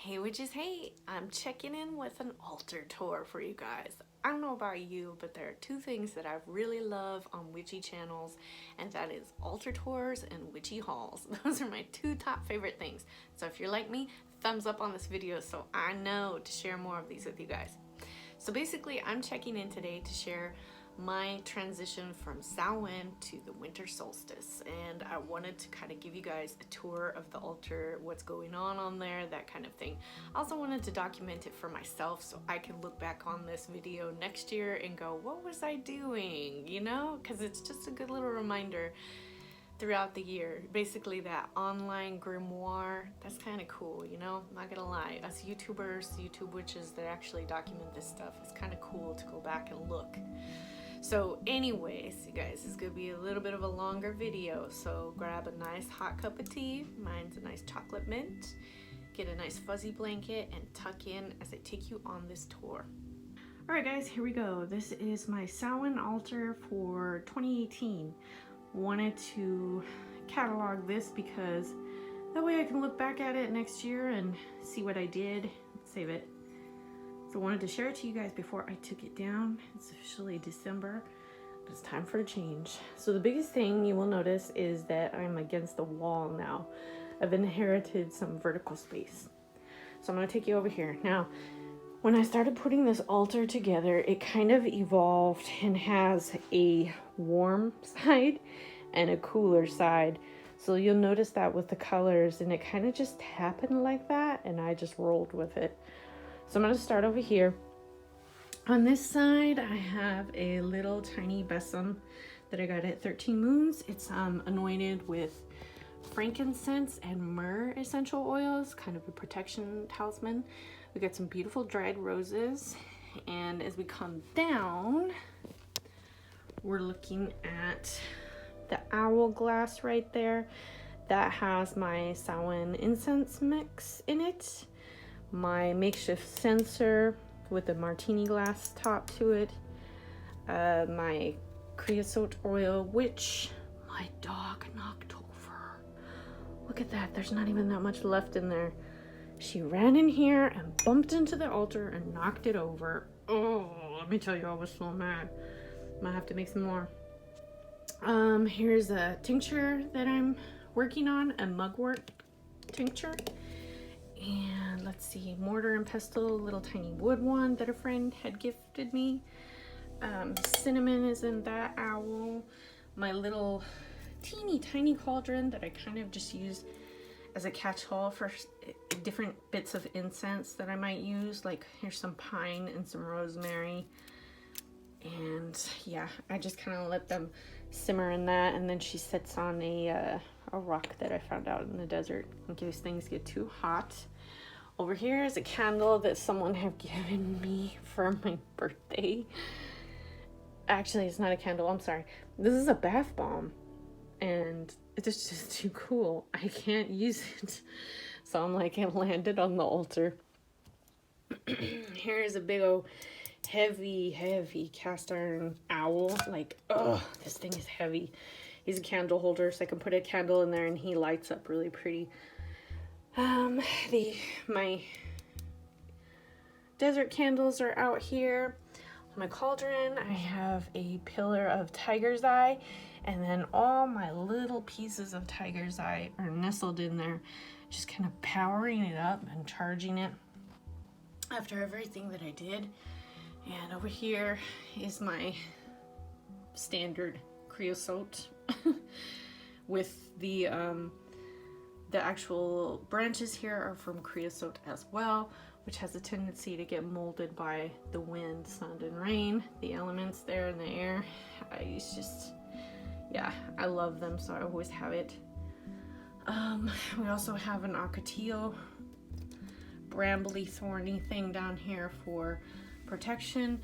Hey witches, hey, I'm checking in with an altar tour for you guys. I don't know about you, but there are two things that I really love on witchy channels, and that is altar tours and witchy hauls. Those are my two top favorite things. So if you're like me, thumbs up on this video so I know to share more of these with you guys. So basically, I'm checking in today to share my transition from Samhain to the winter solstice, and I wanted to kind of give you guys a tour of the altar, what's going on there, that kind of thing. I also wanted to document it for myself so I can look back on this video next year and go, what was I doing, you know, because it's just a good little reminder throughout the year. Basically that online grimoire, that's kind of cool, you know, I'm not gonna lie. Us YouTubers, YouTube witches that actually document this stuff, it's kind of cool to go back and look. So anyways, you guys, this is gonna be a little bit of a longer video, so grab a nice hot cup of tea. Mine's a nice chocolate mint. Get a nice fuzzy blanket and tuck in as I take you on this tour. All right guys, here we go. This is my Samhain altar for 2018. Wanted to catalog this because that way I can look back at it next year and see what I did, save it. So I wanted to share it to you guys before I took it down. It's officially December, but it's time for a change. So the biggest thing you will notice is that I'm against the wall now. I've inherited some vertical space. So I'm gonna take you over here. Now, when I started putting this altar together, it kind of evolved and has a warm side and a cooler side. So you'll notice that with the colors, and it kind of just happened like that, and I just rolled with it. So I'm going to start over here. On this side, I have a little tiny besom that I got at 13 Moons. It's anointed with frankincense and myrrh essential oils, kind of a protection talisman. We got some beautiful dried roses. And as we come down, we're looking at the owl glass right there. That has my Samhain incense mix in it. My makeshift censer with a martini glass top to it, my creosote oil, which my dog knocked over. Look at that, there's not even that much left in there. She ran in here and bumped into the altar and knocked it over. Oh, let me tell you, I was so mad. Might have to make some more. Here's a tincture that I'm working on, a mugwort tincture. And let's see, mortar and pestle, little tiny wood one that a friend had gifted me. Cinnamon is in that owl. My little teeny tiny cauldron that I kind of just use as a catch-all for different bits of incense that I might use. Like here's some pine and some rosemary. And yeah, I just kind of let them simmer in that, and then she sits on a rock that I found out in the desert in case things get too hot. Over here is a candle that someone had given me for my birthday. Actually, it's not a candle, I'm sorry. This is a bath bomb, and it's just too cool. I can't use it. So I'm like, it landed on the altar. Here's a big old heavy cast iron owl. Like, oh, this thing is heavy. He's a candle holder, so I can put a candle in there and he lights up really pretty. My desert candles are out here. On my cauldron, I have a pillar of tiger's eye, and then all my little pieces of tiger's eye are nestled in there, just kind of powering it up and charging it after everything that I did. And over here is my standard creosote with the actual branches here are from creosote as well, which has a tendency to get molded by the wind, sun, and rain, the elements there in the air. I love them, so I always have it. We also have an ocotillo brambly thorny thing down here for protection.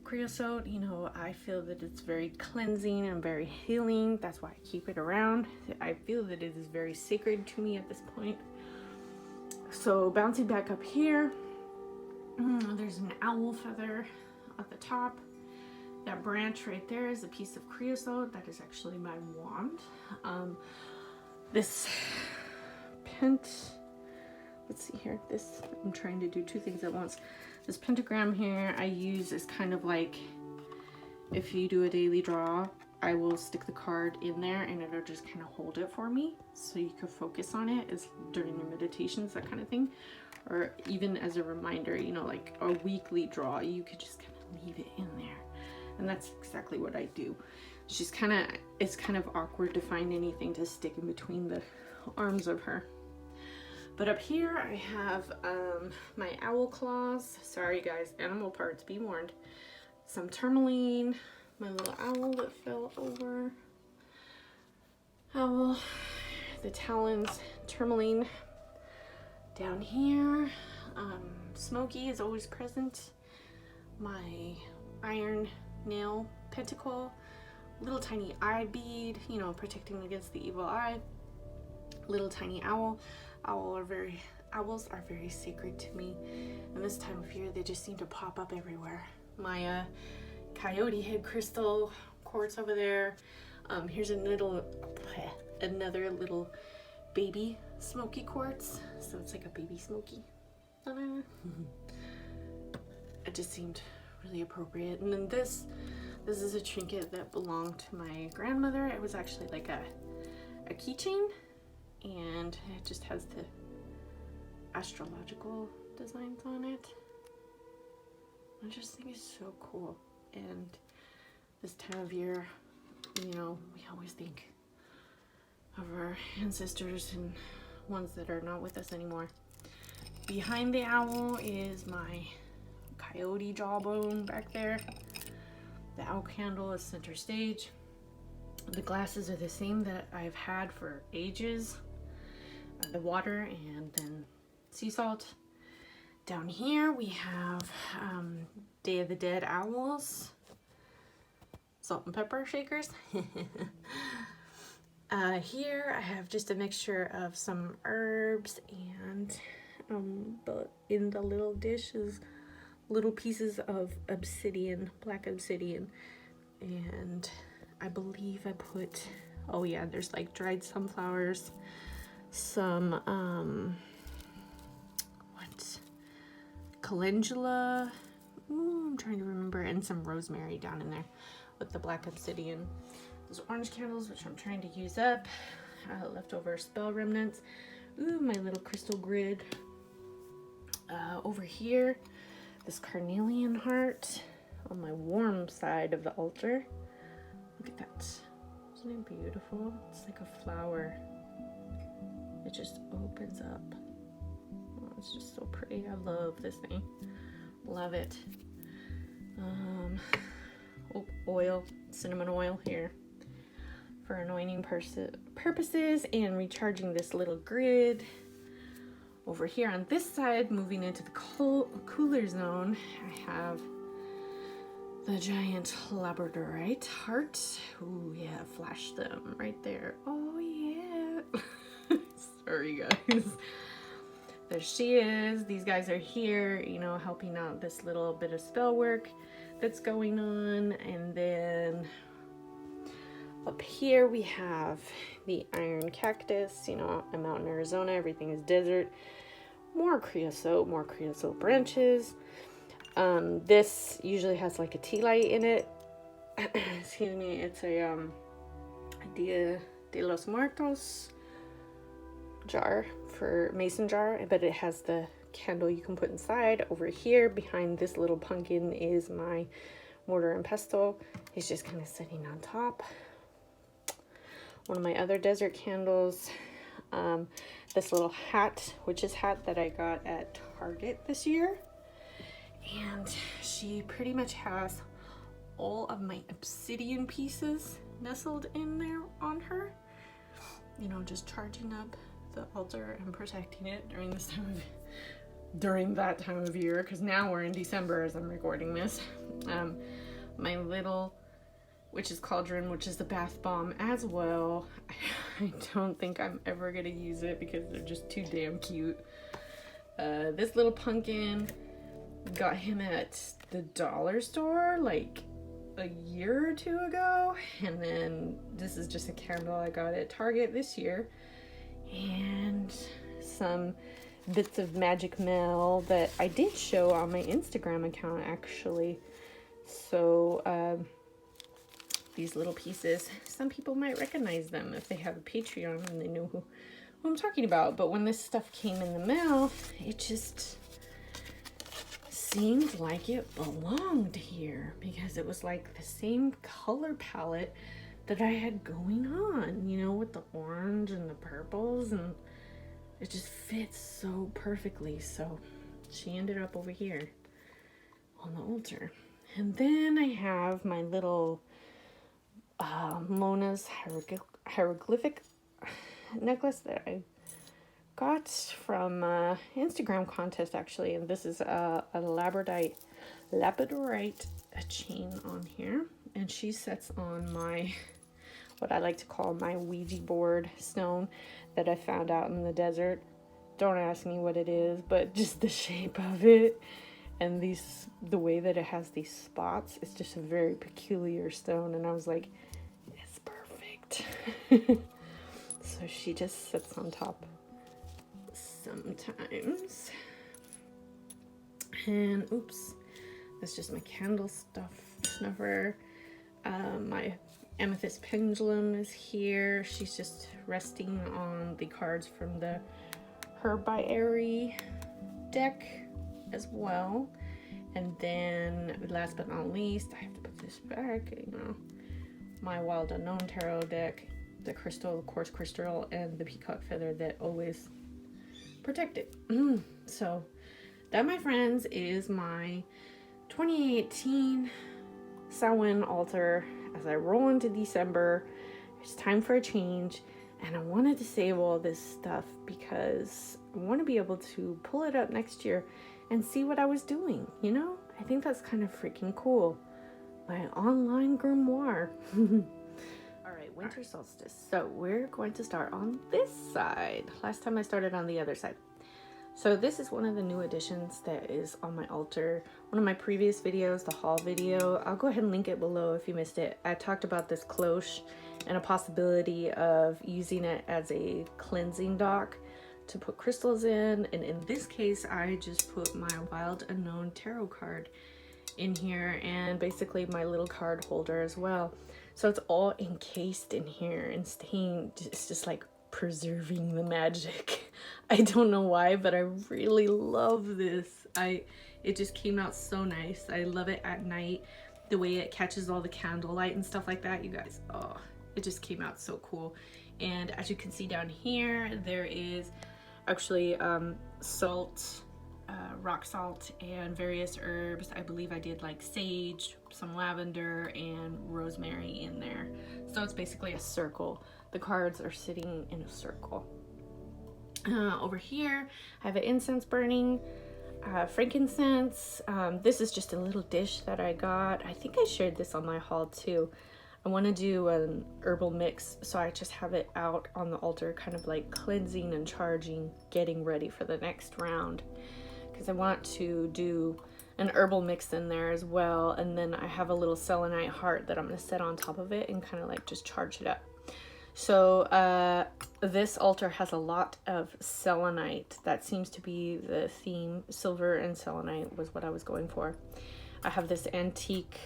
Creosote, you know, I feel that it's very cleansing and very healing. That's why I keep it around. I feel that it is very sacred to me at this point. So bouncing back up here, there's an owl feather at the top. That branch right there is a piece of creosote. That is actually my wand. This pent let's see here, this, I'm trying to do two things at once. This pentagram here I use as kind of like, if you do a daily draw, I will stick the card in there and it'll just kind of hold it for me so you can focus on it as during your meditations, that kind of thing. Or even as a reminder, you know, like a weekly draw, you could just kind of leave it in there. And that's exactly what I do. She's kind of, it's kind of awkward to find anything to stick in between the arms of her. But up here I have my owl claws. Sorry guys, animal parts, be warned. Some tourmaline, my little owl that fell over. Owl, the talons, tourmaline. Down here, Smokey is always present. My iron nail pentacle, little tiny eye bead, you know, protecting against the evil eye. Little tiny owl. Owls are very sacred to me. And this time of year, they just seem to pop up everywhere. My coyote head crystal quartz over there. Here's another little baby smoky quartz. So it's like a baby smoky. It just seemed really appropriate. And then this is a trinket that belonged to my grandmother. It was actually like a keychain, and it just has the astrological designs on it. I just think it's so cool. And this time of year, you know, we always think of our ancestors and ones that are not with us anymore. Behind the owl is my coyote jawbone back there. The owl candle is center stage. The glasses are the same that I've had for ages. The water and then sea salt. Down here we have Day of the Dead owls. Salt and pepper shakers. Here I have just a mixture of some herbs and but in the little dish is little pieces of obsidian, black obsidian, and I believe I put, oh yeah, there's like dried sunflowers, some calendula, I'm trying to remember, and some rosemary down in there with the black obsidian. Those orange candles, which I'm trying to use up, leftover spell remnants. Ooh, my little crystal grid. Over here, this carnelian heart on my warm side of the altar. Look at that. Isn't it beautiful? It's like a flower. It just opens up. Oh, it's just so pretty. I love this thing. Love it. Oil, cinnamon oil here for anointing purposes and recharging this little grid. Over here on this side, moving into the cooler zone, I have the giant labradorite heart. Ooh, yeah, flash them right there. Oh, yeah. Sorry, guys. There she is. These guys are here, you know, helping out this little bit of spell work that's going on. And then up here we have the iron cactus. You know, I'm out in Arizona, everything is desert. More creosote branches. This usually has like a tea light in it. Excuse me, it's a Dia de los Muertos jar, for mason jar, but it has the candle you can put inside. Over here behind this little pumpkin is my mortar and pestle. It's just kind of sitting on top. One of my other desert candles, this little hat, witch's hat that I got at Target this year, and she pretty much has all of my obsidian pieces nestled in there on her, you know, just charging up the altar and protecting it during that time of year, because now we're in December as I'm recording this. My little witch's cauldron, which is the bath bomb as well. I don't think I'm ever gonna use it because they're just too damn cute. This little pumpkin, got him at the dollar store like a year or two ago, and then this is just a candle I got at Target this year, and some bits of magic mail that I did show on my Instagram account, actually. So these little pieces, some people might recognize them if they have a Patreon and they know who I'm talking about. But when this stuff came in the mail, it just seemed like it belonged here, because it was like the same color palette that I had going on, you know, with the orange and the purples, and it just fits so perfectly. So she ended up over here on the altar. And then I have my little Mona's hieroglyphic necklace that I got from Instagram contest, actually. And this is a labradorite chain on here, and she sets on my, what I like to call my Ouija board stone that I found out in the desert. Don't ask me what it is, but just the shape of it and the way that it has these spots, it's just a very peculiar stone. And I was like, it's perfect. So she just sits on top sometimes. And oops, that's just my candle snuffer. My amethyst pendulum is here. She's just resting on the cards from the HYRDA deck as well. And then last but not least, I have to put this back, you know, my Wild Unknown tarot deck, the crystal, the quartz crystal, and the peacock feather that always protect it. So that, my friends, is my 2018 Samhain altar. As I roll into December, it's time for a change, and I wanted to save all this stuff because I want to be able to pull it up next year and see what I was doing, you know? I think that's kind of freaking cool. My online grimoire. Alright, winter solstice. So we're going to start on this side. Last time I started on the other side. So this is one of the new additions that is on my altar. One of my previous videos, the haul video, I'll go ahead and link it below if you missed it. I talked about this cloche and a possibility of using it as a cleansing dock to put crystals in. And in this case, I just put my Wild Unknown tarot card in here, and basically my little card holder as well. So it's all encased in here and staying, it's just like preserving the magic. I don't know why, but I really love this. It just came out so nice. I love it at night, the way it catches all the candlelight and stuff like that, you guys. Oh, it just came out so cool. And as you can see down here, there is actually salt, rock salt, and various herbs. I believe I did like sage, some lavender, and rosemary in there. So it's basically a circle. The cards are sitting in a circle. Over here, I have an incense burning, frankincense. This is just a little dish that I got. I think I shared this on my haul too. I want to do an herbal mix, so I just have it out on the altar, kind of like cleansing and charging, getting ready for the next round, because I want to do an herbal mix in there as well. And then I have a little selenite heart that I'm going to set on top of it and kind of like just charge it up. So this altar has a lot of selenite. That seems to be the theme. Silver and selenite was what I was going for. I have this antique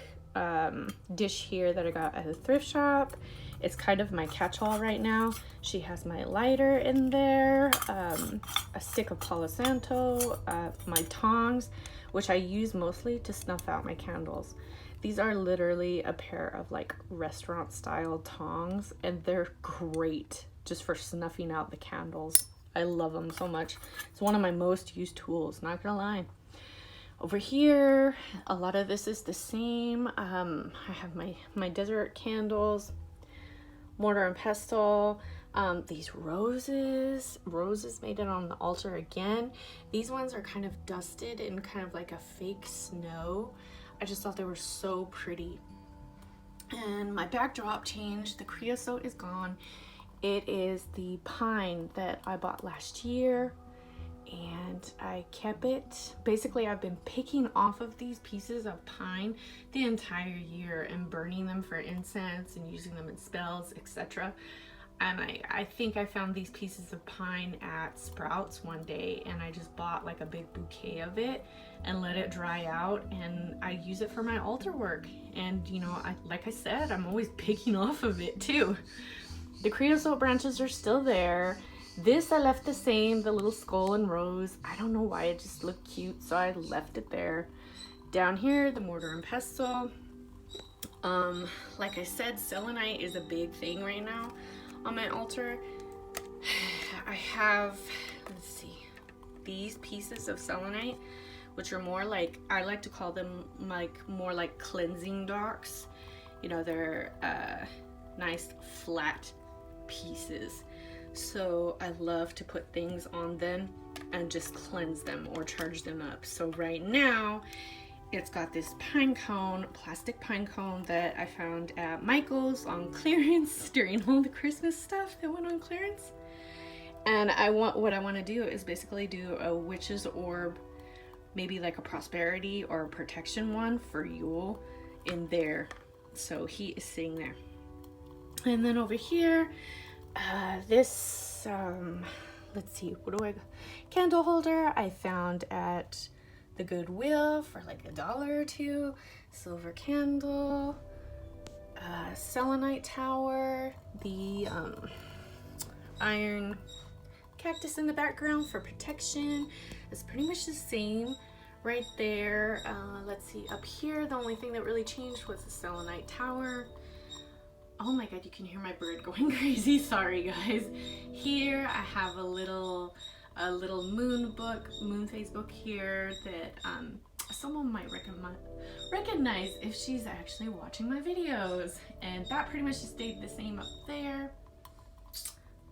dish here that I got at a thrift shop. It's kind of my catch-all right now. She has my lighter in there, a stick of Palo Santo, my tongs, which I use mostly to snuff out my candles. These are literally a pair of like restaurant style tongs, and they're great just for snuffing out the candles. I love them so much. It's one of my most used tools, not gonna lie. Over here, a lot of this is the same. I have my desert candles, mortar and pestle, these roses made it on the altar again. These ones are kind of dusted in kind of like a fake snow. I just thought they were so pretty. And my backdrop changed. The creosote is gone. It is the pine that I bought last year, and I kept it. Basically, I've been picking off of these pieces of pine the entire year and burning them for incense and using them in spells, etc. And I think I found these pieces of pine at Sprouts one day, and I just bought like a big bouquet of it and let it dry out, and I use it for my altar work. And you know, like I said, I'm always picking off of it too. The creosote branches are still there. This I left the same, the little skull and rose. I don't know why, it just looked cute, so I left it there. Down here, the mortar and pestle. Like I said, selenite is a big thing right now on my altar. I have, let's see, these pieces of selenite, which are more like, I like to call them like more like cleansing docks. You know, they're nice flat pieces. So I love to put things on them and just cleanse them or charge them up. So right now, it's got this pine cone, plastic pine cone that I found at Michael's on clearance during all the Christmas stuff that went on clearance. And what I want to do is basically do a witch's orb, maybe like a prosperity or a protection one for Yule in there. So he is sitting there. And then over here, this, let's see, what do I got? Candle holder I found at the Goodwill for like $1 or $2. Silver candle, selenite tower, the iron cactus in the background for protection. It's pretty much the same right there. Let's see, up here the only thing that really changed was the selenite tower. Oh my god, you can hear my bird going crazy. Sorry guys. Here I have a little moon phase book here that someone might recognize if she's actually watching my videos. And that pretty much just stayed the same up there.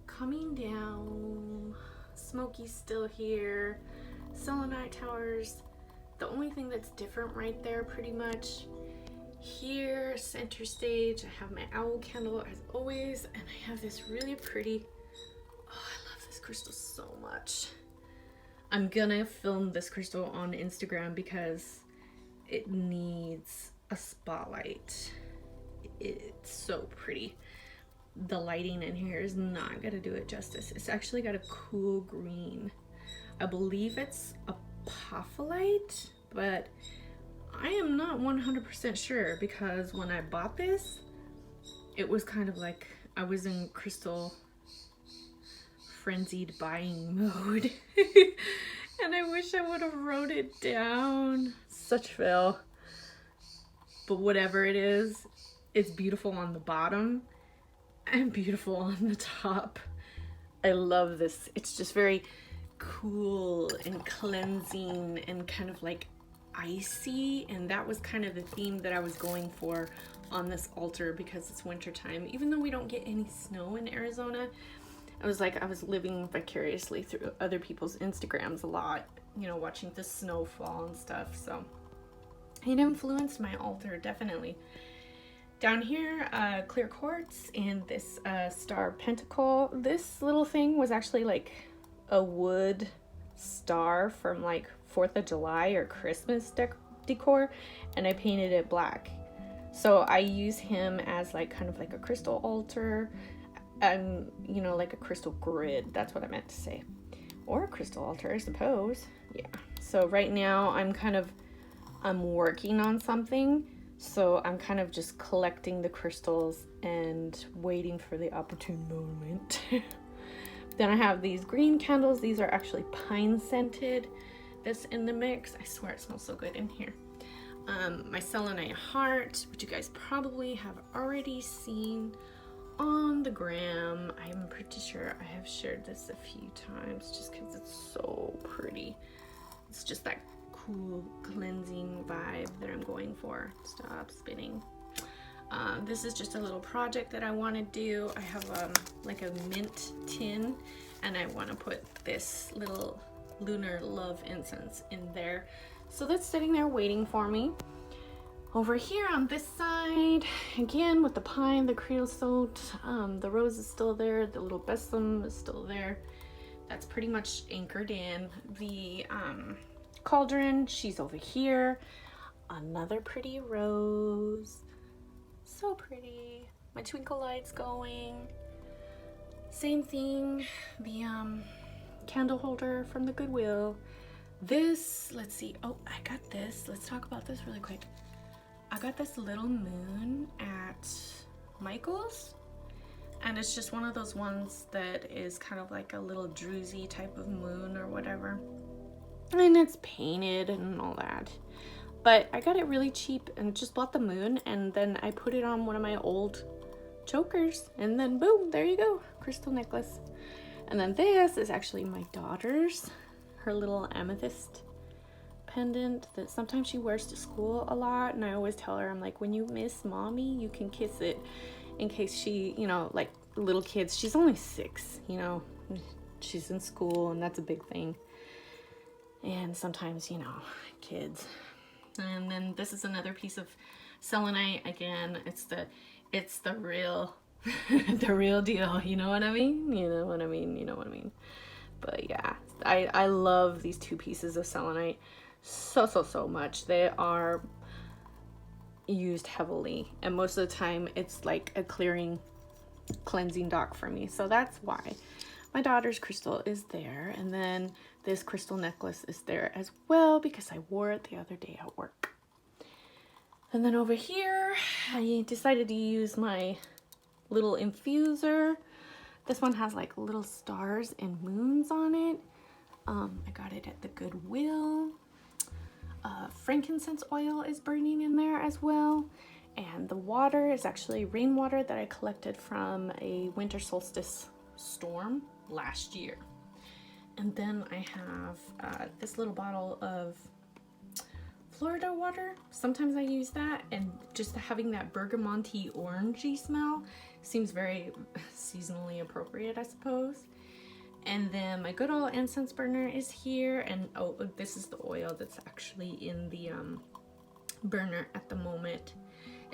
Coming down, Smokey's still here. Selenite towers, the only thing that's different right there pretty much. Here, center stage, I have my owl candle as always, and I have this really pretty, oh, I love this crystal so much. I'm gonna film this crystal on Instagram because it needs a spotlight. It's so pretty. The lighting in here is not gonna do it justice. It's actually got a cool green. I believe it's apophyllite, but I am not 100% sure because when I bought this, it was kind of like I was in crystal frenzied buying mode. And I wish I would have wrote it down. Such fail. But whatever it is, it's beautiful on the bottom and beautiful on the top. I love this. It's just very cool and cleansing and kind of like icy, and that was kind of the theme that I was going for on this altar because it's winter time. Even though we don't get any snow in Arizona, I was like, I was living vicariously through other people's Instagrams a lot, you know, watching the snowfall and stuff. So it influenced my altar, definitely. Down here, clear quartz and this star pentacle. This little thing was actually like a wood star from like 4th of July or Christmas decor, and I painted it black. So I use him as like kind of like a crystal altar, and you know, like a crystal grid. That's what I meant to say, or a crystal altar, I suppose. Yeah. So right now I'm working on something, so I'm kind of just collecting the crystals and waiting for the opportune moment. Then I have these green candles. These are actually pine scented. This in the mix. I swear it smells so good in here. My selenite heart, which you guys probably have already seen on the gram. I'm pretty sure I have shared this a few times just because it's so pretty. It's just that cool cleansing vibe that I'm going for. Stop spinning. This is just a little project that I want to do. I have like a mint tin, and I want to put this little lunar love incense in there. So that's sitting there waiting for me. Over here on this side, again with the pine, the creosote, the rose is still there, the little besom is still there. That's pretty much anchored in. The cauldron, she's over here. Another pretty rose. So pretty. My twinkle light's going. Same thing, the candle holder from the Goodwill. This, let's see, oh, I got this. Let's talk about this really quick. I got this little moon at Michael's, and it's just one of those ones that is kind of like a little druzy type of moon or whatever. And it's painted and all that. But I got it really cheap and just bought the moon, and then I put it on one of my old chokers, and then boom, there you go, crystal necklace. And then this is actually my daughter's, her little amethyst pendant that sometimes she wears to school a lot, and I always tell her, I'm like, when you miss mommy, you can kiss it, in case she, you know, like little kids, she's only 6, you know, she's in school, and that's a big thing. And sometimes, you know, kids. And then this is another piece of selenite. Again, it's the real the real deal, you know what I mean? You know what I mean, you know what I mean. But yeah, I love these 2 pieces of selenite so much. They are used heavily, and most of the time it's like a cleansing dock for me. So that's why my daughter's crystal is there, and then this crystal necklace is there as well because I wore it the other day at work. And then over here, I decided to use my little infuser. This one has like little stars and moons on it. I got it at the Goodwill. Frankincense oil is burning in there as well. And the water is actually rainwater that I collected from a winter solstice storm last year. And then I have this little bottle of Florida water. Sometimes I use that, and just having that bergamonte orangey smell seems very seasonally appropriate, I suppose. And then my good old incense burner is here, and oh, this is the oil that's actually in the burner at the moment.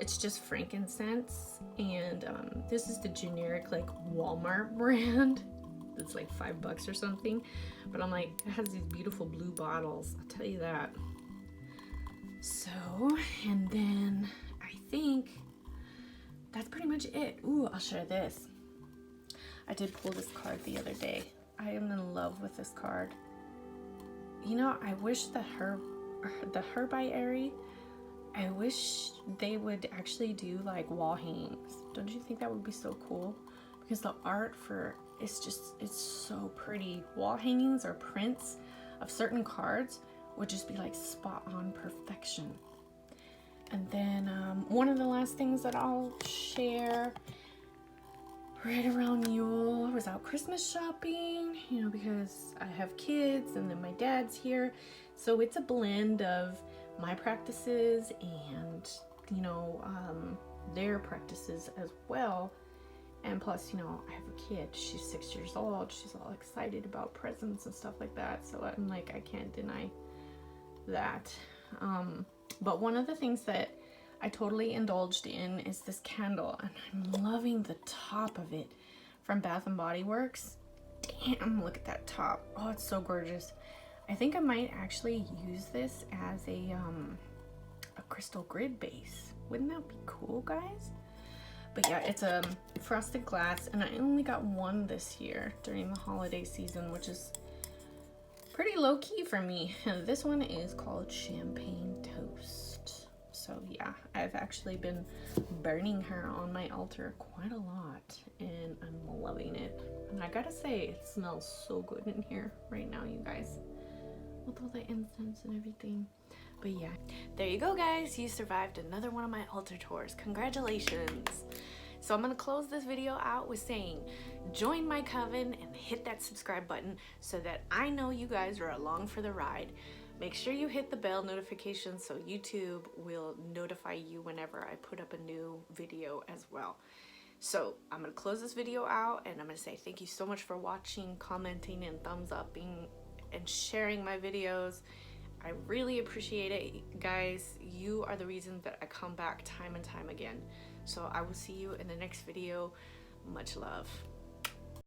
It's just frankincense, and this is the generic like Walmart brand. It's like $5 or something, but I'm like, it has these beautiful blue bottles, I'll tell you that. So, and then I think that's pretty much it. Ooh, I'll share this. I did pull this card the other day. I am in love with this card. You know, I wish the herbiary, I wish they would actually do like wall hangings. Don't you think that would be so cool? Because the art for it's so pretty. Wall hangings or prints of certain cards would just be like spot on perfection. And then one of the last things that I'll share, right around Yule, I was out Christmas shopping, you know, because I have kids and then my dad's here. So it's a blend of my practices and, you know, their practices as well. And plus, you know, I have a kid, she's 6 years old, she's all excited about presents and stuff like that. So I'm like, I can't deny that. But one of the things that I totally indulged in is this candle, and I'm loving the top of it from Bath and Body Works. Damn, look at that top. Oh, it's so gorgeous. I think I might actually use this as a crystal grid base. Wouldn't that be cool, guys? But yeah, it's a frosted glass, and I only got one this year during the holiday season, which is pretty low-key for me. And this one is called Champagne Toast. So yeah, I've actually been burning her on my altar quite a lot, and I'm loving it. And I gotta say, it smells so good in here right now, you guys, with all the incense and everything. But yeah, there you go, guys. You survived another one of my altar tours. Congratulations. So I'm gonna close this video out with saying, join my coven and hit that subscribe button so that I know you guys are along for the ride. Make sure you hit the bell notification so YouTube will notify you whenever I put up a new video as well. So I'm gonna close this video out, and I'm gonna say thank you so much for watching, commenting, and thumbs upping and sharing my videos. I really appreciate it, guys. You are the reason that I come back time and time again. So I will see you in the next video. Much love.